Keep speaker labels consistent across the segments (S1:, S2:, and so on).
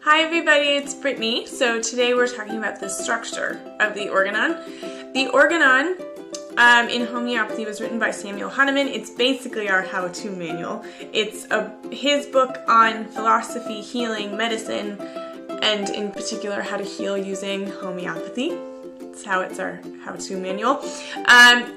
S1: Hi everybody, it's Brittany. So today we're talking about the structure of the Organon. The Organon in homeopathy was written by Samuel Hahnemann. It's basically our how-to manual. It's his book on philosophy, healing, medicine, and in particular how to heal using homeopathy. That's how it's our how-to manual.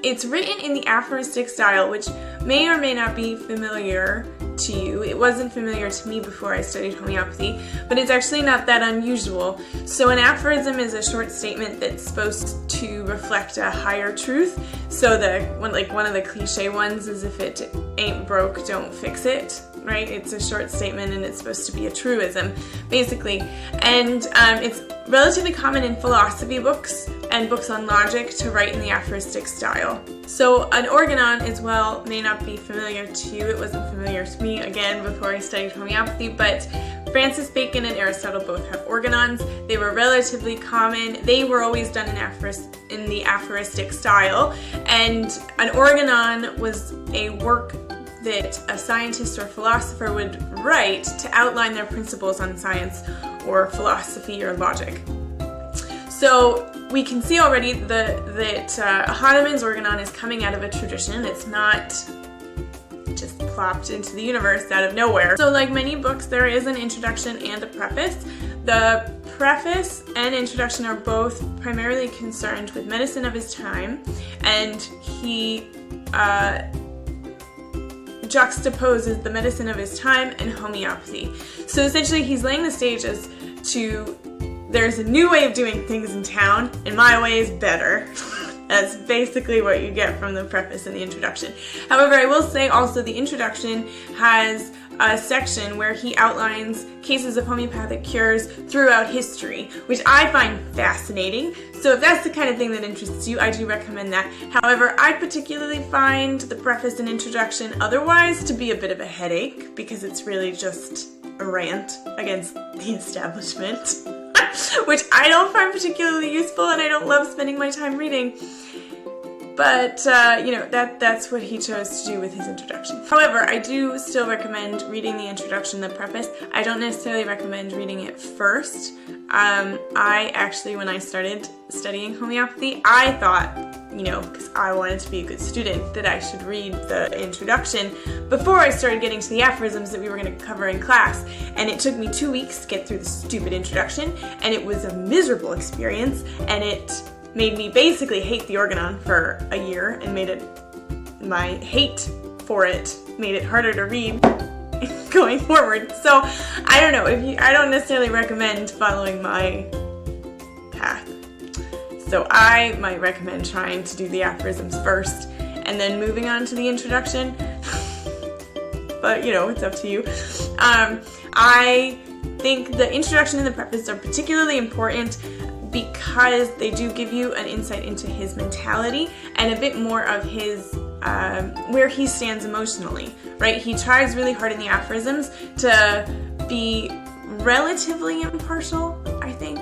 S1: It's written in the aphoristic style, which may or may not be familiar to you. It wasn't familiar to me before I studied homeopathy, but it's actually not that unusual. So an aphorism is a short statement that's supposed to reflect a higher truth. So one of the cliche ones is if it ain't broke, don't fix it. Right? It's a short statement and it's supposed to be a truism, basically. And it's relatively common in philosophy books and books on logic to write in the aphoristic style. So an organon as well may not be familiar to you. It wasn't familiar to me, again, before I studied homeopathy, but Francis Bacon and Aristotle both have organons. They were relatively common. They were always done in the aphoristic style. And an organon was a work that a scientist or philosopher would write to outline their principles on science or philosophy or logic. So we can see already that Hahnemann's Organon is coming out of a tradition. It's not just plopped into the universe out of nowhere. So like many books, there is an introduction and a preface. The preface and introduction are both primarily concerned with medicine of his time, and he juxtaposes the medicine of his time and homeopathy. So essentially he's laying the stage as to there's a new way of doing things in town and my way is better. That's basically what you get from the preface and the introduction. However, I will say also the introduction has a section where he outlines cases of homeopathic cures throughout history, which I find fascinating. So if that's the kind of thing that interests you, I do recommend that. However, I particularly find the preface and introduction otherwise to be a bit of a headache because it's really just a rant against the establishment, which I don't find particularly useful and I don't love spending my time reading. But, that's what he chose to do with his introduction. However, I do still recommend reading the introduction, the preface. I don't necessarily recommend reading it first. I actually, when I started studying homeopathy, I thought, because I wanted to be a good student, that I should read the introduction before I started getting to the aphorisms that we were going to cover in class. And it took me 2 weeks to get through the stupid introduction, and it was a miserable experience, and it made me basically hate the Organon for a year and my hate for it made it harder to read going forward. So I don't know, I don't necessarily recommend following my path. So I might recommend trying to do the aphorisms first and then moving on to the introduction. But it's up to you. I think the introduction and the preface are particularly important because they do give you an insight into his mentality and a bit more of his where he stands emotionally, right? He tries really hard in the aphorisms to be relatively impartial, I think.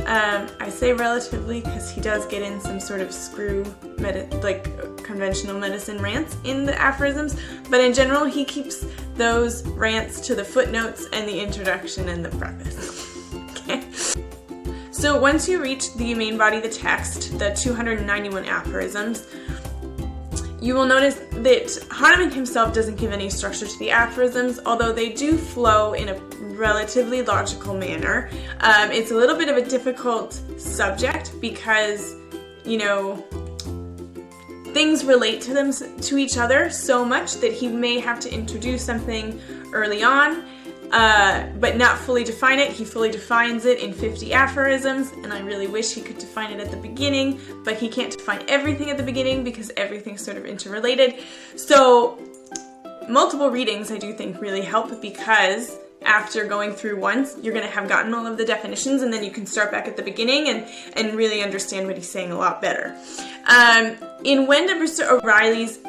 S1: I say relatively because he does get in some sort of conventional medicine rants in the aphorisms, but in general he keeps those rants to the footnotes and the introduction and the preface. Okay. So once you reach the main body of the text, the 291 aphorisms, you will notice that Hahnemann himself doesn't give any structure to the aphorisms, although they do flow in a relatively logical manner. It's a little bit of a difficult subject because, things relate to each other so much that he may have to introduce something early on, but not fully define it. He fully defines it in 50 aphorisms, and I really wish he could define it at the beginning, but he can't define everything at the beginning because everything's sort of interrelated. So multiple readings I do think really help because after going through once, you're going to have gotten all of the definitions, and then you can start back at the beginning and really understand what he's saying a lot better. In Wenda Brewster O'Reilly's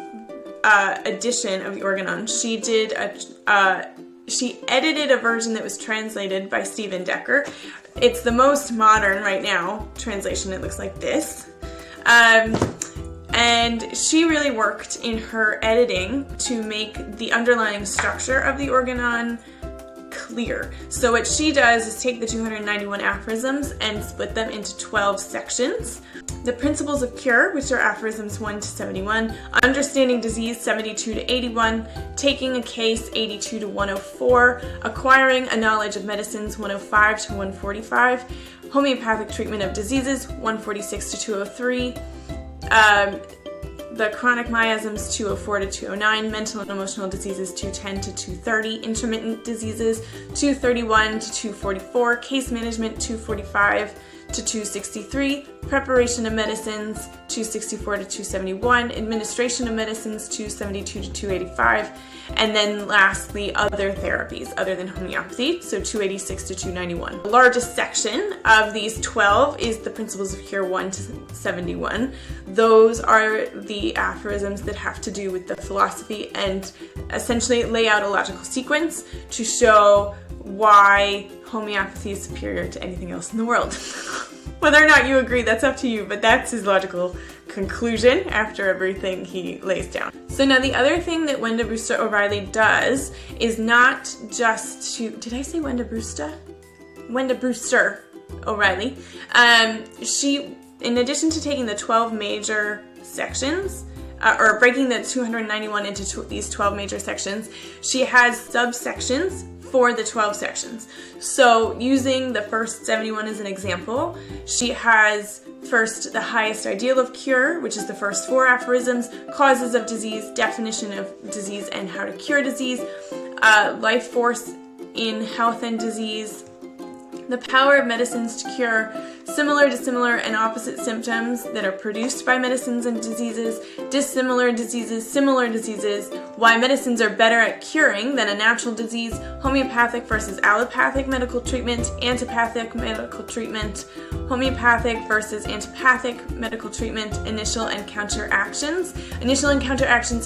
S1: edition of the Organon, she edited a version that was translated by Stephen Decker. It's the most modern right now translation. It looks like this. And she really worked in her editing to make the underlying structure of the Organon clear. So what she does is take the 291 aphorisms and split them into 12 sections. The principles of cure, which are aphorisms 1 to 71, understanding disease 72 to 81, taking a case 82 to 104, acquiring a knowledge of medicines 105 to 145, homeopathic treatment of diseases 146 to 203, the chronic miasms 204 to 209, mental and emotional diseases 210 to 230, intermittent diseases 231 to 244, case management 245 to 263, preparation of medicines 264 to 271, administration of medicines 272 to 285, and then lastly other therapies other than homeopathy, so 286 to 291. The largest section of these 12 is the principles of cure 1 to 71. Those are the aphorisms that have to do with the philosophy and essentially lay out a logical sequence to show why homeopathy is superior to anything else in the world. Whether or not you agree, that's up to you, but that's his logical conclusion after everything he lays down. So now the other thing that Wenda Brewster O'Reilly does is not just to, did I say Wenda Brewster? Wenda Brewster O'Reilly. She, in addition to taking the 12 major sections, or breaking the 291 into these 12 major sections, she has subsections for the 12 sections. So using the first 71 as an example, she has first the highest ideal of cure, which is the first 4 aphorisms, causes of disease, definition of disease and how to cure disease, life force in health and disease, the power of medicines to cure, similar, dissimilar, and opposite symptoms that are produced by medicines and diseases, dissimilar diseases, similar diseases, why medicines are better at curing than a natural disease, homeopathic versus allopathic medical treatment, antipathic medical treatment, homeopathic versus antipathic medical treatment, initial and counteractions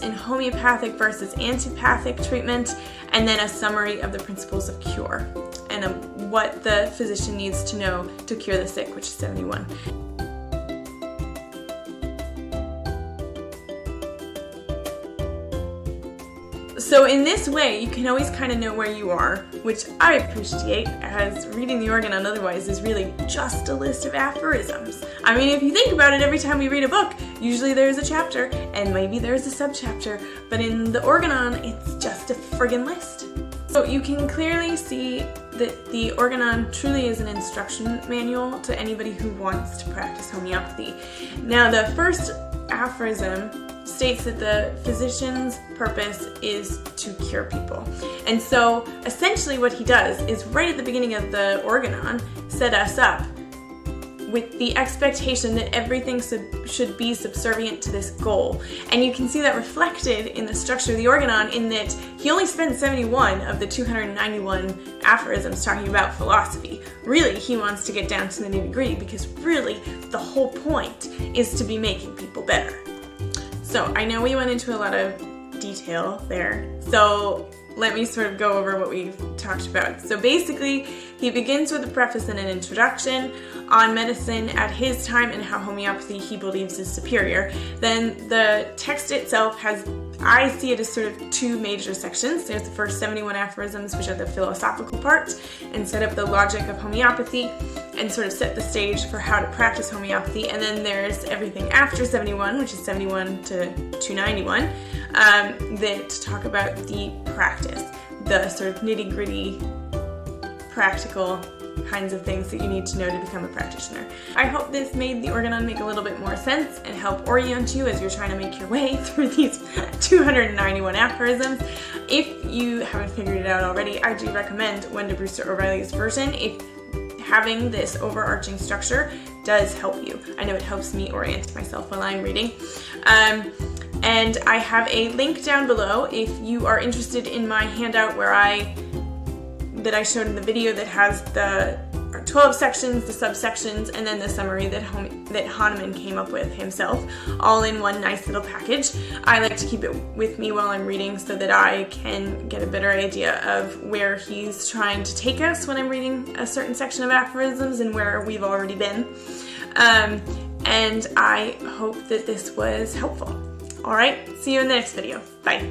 S1: in homeopathic versus antipathic treatment, and then a summary of the principles of cure and what the physician needs to know to cure the sick, which is 71. So in this way, you can always kind of know where you are, which I appreciate, as reading the Organon otherwise is really just a list of aphorisms. I mean, if you think about it, every time we read a book, usually there's a chapter, and maybe there's a subchapter, but in the Organon, it's just a friggin' list. So you can clearly see that the Organon truly is an instruction manual to anybody who wants to practice homeopathy. Now, the first aphorism states that the physician's purpose is to cure people. And so essentially what he does is right at the beginning of the Organon set us up with the expectation that everything should be subservient to this goal. And you can see that reflected in the structure of the Organon in that he only spends 71 of the 291 aphorisms talking about philosophy. Really, he wants to get down to the nitty-gritty because really the whole point is to be making people better. So I know we went into a lot of detail there, so let me sort of go over what we've talked about. So basically, he begins with a preface and an introduction on medicine at his time and how homeopathy he believes is superior. Then the text itself has, I see it as sort of 2 major sections. There's the first 71 aphorisms, which are the philosophical part, and set up the logic of homeopathy and sort of set the stage for how to practice homeopathy. And then there's everything after 71, which is 71 to 291, that talk about the practice, the sort of nitty-gritty, practical kinds of things that you need to know to become a practitioner. I hope this made the Organon make a little bit more sense and help orient you as you're trying to make your way through these 291 aphorisms. If you haven't figured it out already, I do recommend Wenda Brewster O'Reilly's version if having this overarching structure does help you. I know it helps me orient myself while I'm reading. And I have a link down below if you are interested in my handout that I showed in the video that has the 12 sections, the subsections, and then the summary that Hahnemann came up with himself, all in one nice little package. I like to keep it with me while I'm reading so that I can get a better idea of where he's trying to take us when I'm reading a certain section of aphorisms and where we've already been. And I hope that this was helpful. Alright, see you in the next video. Bye.